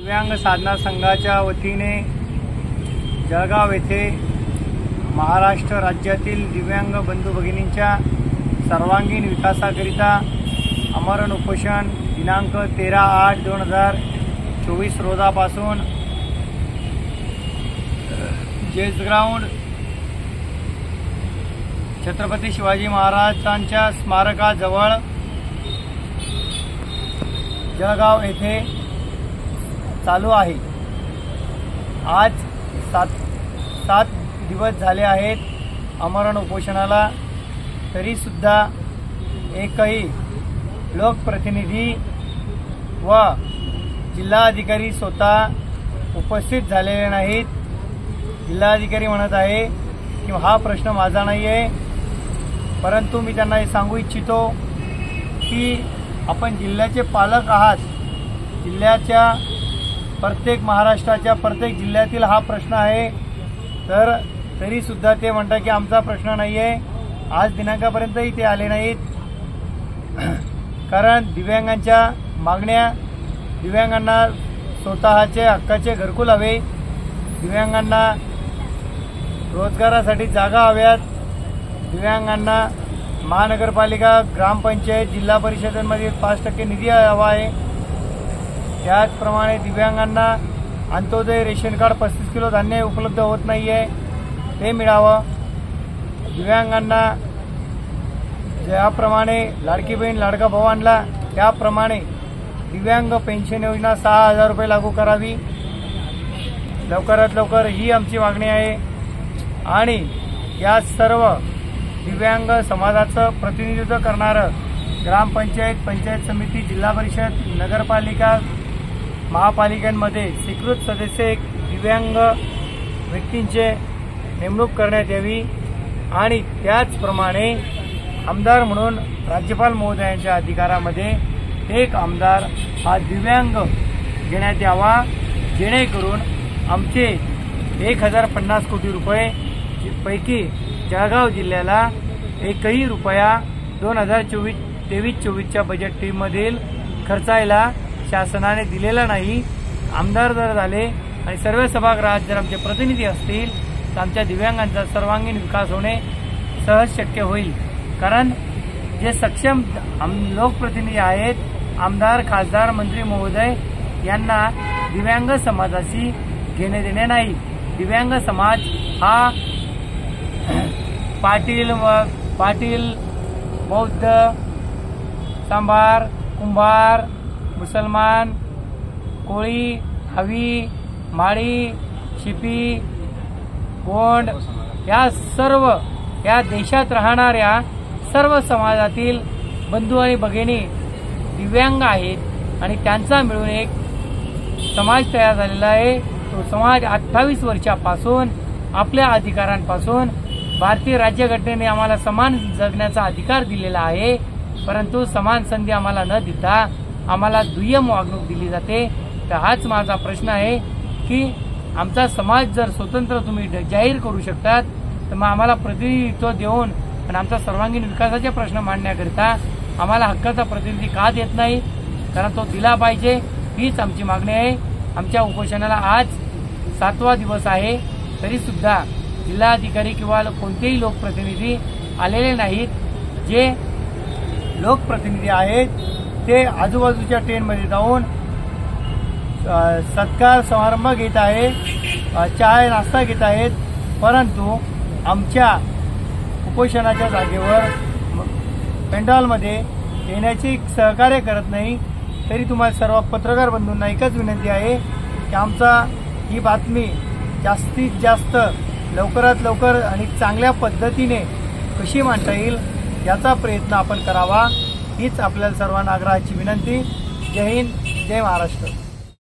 दिव्यांग साधना संघाच्या वतीने जळगाव येथे महाराष्ट्र राज्यातील दिव्यांग बंधू भगिनींच्या सर्वांगीण विकासाकरिता आमरण उपोषण दिनांक 13/8/2024 रोजापासून जेस ग्राउंड छत्रपती शिवाजी महाराजांच्या स्मारकाजवळ जळगाव येथे चालू आहे। आज सात दिवस झाले आहेत आमरण उपोषणाला, तरी सुद्धा एकही लोकप्रतिनिधी व जिल्हाधिकारी स्वतः उपस्थित झालेले नाहीत। जिल्हाधिकारी म्हणत आहे की हा प्रश्न माझा नाही आहे, परंतु मी त्यांना हे सांगू इच्छितो की आपण जिल्ह्याचे पालक आहात। जिल्ह्याच्या प्रत्येक महाराष्ट्राच्या प्रत्येक जिल्ह्यातील हा प्रश्न आहे, तर तरी सुद्धा ते म्हणतात की आमचा प्रश्न नाही आहे। आज दिनांकापर्यंतही ते आले नाहीत, कारण दिव्यांगांच्या मागण्या, दिव्यांगांना स्वतःचे हक्काचे घरकुल हवे, दिव्यांगांना रोजगारासाठी जागा हव्यात, दिव्यांगांना महानगरपालिका, ग्रामपंचायत, जिल्हा परिषदांमध्ये 5% निधी हवा आहे। त्याचप्रमाणे दिव्यांगांना अंत्योदय रेशन कार्ड 35 किलो धान्य उपलब्ध होत नाही आहे, ते मिळावं। दिव्यांगांना ज्याप्रमाणे लाडकी बहीण लाडका भाऊ आणला त्याप्रमाणे दिव्यांग पेन्शन योजना 6,000 रुपये लागू करावी लवकरात लवकर, ही आमची मागणी आहे। आणि या सर्व दिव्यांग समाजाचं प्रतिनिधित्व करणारं ग्रामपंचायत, पंचायत समिती, जिल्हा परिषद, नगरपालिका, महापालिकांमध्ये स्वीकृत सदस्य एक दिव्यांग व्यक्तींचे नेमणूक करण्यात यावी। आणि त्याचप्रमाणे आमदार म्हणून राज्यपाल महोदयांच्या अधिकारामध्ये एक आमदार हा दिव्यांग घेण्यात यावा, जेणेकरून आमचे 1,050 कोटी रुपये पैकी जळगाव जिल्ह्याला एकही रुपया 2023-24च्या बजेट टीममधील खर्चायला शासनाने दिलेला नाही। आमदार जर झाले आणि सर्व सभागृहात जर आमचे प्रतिनिधी असतील तर आमच्या दिव्यांगांचा सर्वांगीण विकास होणे सहज शक्य होईल। कारण जे सक्षम लोकप्रतिनिधी आहेत, आमदार, खासदार, मंत्री महोदय, यांना दिव्यांग समाजाशी घेणे देणे नाही। दिव्यांग समाज हा पाटील, बौद्ध, सांभार, कुंभार, मुसलमान, कोळी, हवी, माळी, शिपी, गोंड या देशात राहणाऱ्या सर्व समाजातील बंधू आणि भगिनी दिव्यांग आहेत आणि त्यांचा मिळून एक समाज तयार झालेला आहे। तो समाज 28 वर्षापासून आपल्या अधिकारांपासून भारतीय राज्यघटनेने आम्हाला समान जगण्याचा अधिकार दिलेला आहे, परंतु समान संधी आम्हाला न देता आम्हाला दुय्यम वागणूक दिली जाते। तर हाच माझा प्रश्न आहे की आमचा समाज जर स्वतंत्र तुम्ही जाहीर करू शकतात तर मग आम्हाला प्रतिनिधित्व देऊन आणि आमचा सर्वांगीण विकासाचे प्रश्न मांडण्याकरिता आम्हाला हक्काचा प्रतिनिधी का देत नाही? कारण तो दिला पाहिजे, हीच आमची मागणी आहे। आमच्या उपोषणाला आज 7वा दिवस आहे, तरी सुद्धा जिल्हाधिकारी किंवा कोणतेही लोकप्रतिनिधी आलेले नाहीत। जे लोकप्रतिनिधी आहेत ते आजूबाजूच्या ट्रेनमध्ये जाऊन सत्कार समारंभ घेत आहेत, चहा नाश्ता घेत आहेत, परंतु आमच्या उपोषणाच्या जागेवर पेंडॉलमध्ये येण्याची सहकार्य करत नाही। तरी तुम्हाला सर्व पत्रकार बंधूंना एकच विनंती आहे की ही बातमी जास्तीत जास्त लवकरात लवकर आणि चांगल्या पद्धतीने कशी मांडता येईल याचा प्रयत्न आपण करावा, हीच आपल्याला सर्वांना आग्रहाची विनंती। जय हिंद, जय महाराष्ट्र।